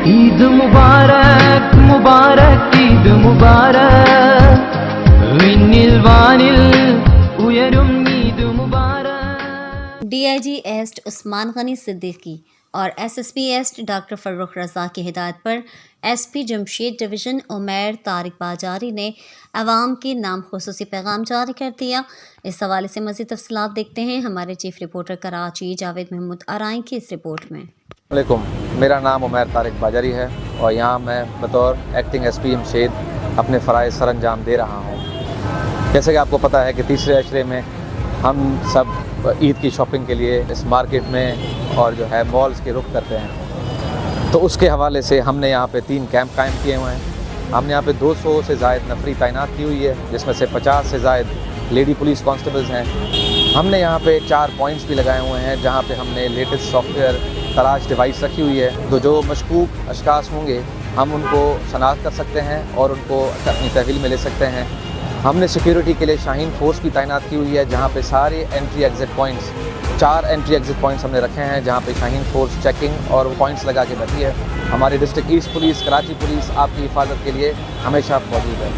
عید مبارک مبارک عید مبارک وینل وانل ഉയരും عید مبارک۔ D I G east Usman Ghani Siddiqui اور S S P east doctor Farrukh Raza کی ہدایت پر S P Jamshed division Umair Tariq Bajari نے عوام کے نام خصوصی پیغام جاری کر دیا۔ اس حوالے سے مزید تفصیلات دیکھتے ہیں ہمارے چیف رپورٹر کراچی جاوید محمود آرائیں کی اس رپورٹ میں۔ السلام علیکم، میرا نام عمیر طارق باجاری ہے اور یہاں میں بطور ایکٹنگ ایس پی جمشید اپنے فرائض سر انجام دے رہا ہوں۔ جیسے کہ آپ کو پتہ ہے کہ تیسرے عشرے میں ہم سب عید کی شاپنگ کے لیے اس مارکیٹ میں اور جو ہے مالز کے رخ کرتے ہیں، تو اس کے حوالے سے ہم نے یہاں پہ 3 کیمپ قائم کیے ہوئے ہیں۔ ہم نے یہاں پہ 200 سے زائد نفری تعینات کی ہوئی ہے، جس میں سے 50 سے زائد لیڈی پولیس کانسٹیبلز ہیں۔ ہم نے یہاں پہ 4 پوائنٹس بھی لگائے ہوئے ہیں جہاں پہ ہم نے لیٹسٹ سافٹ ویئر تلاش ڈیوائس رکھی ہوئی ہے، تو جو مشکوک اشخاص ہوں گے ہم ان کو شناخت کر سکتے ہیں اور ان کو اپنی تحویل میں لے سکتے ہیں۔ ہم نے سیکیورٹی کے لیے شاہین فورس بھی تعینات کی ہوئی ہے، جہاں پہ سارے entry exit points 4 entry exit points ہم نے رکھے ہیں جہاں پہ شاہین فورس چیکنگ اور پوائنٹس لگا کے بیٹھی ہے۔ ہماری district east police, Karachi police آپ کی حفاظت کے لیے ہمیشہ موجود ہے۔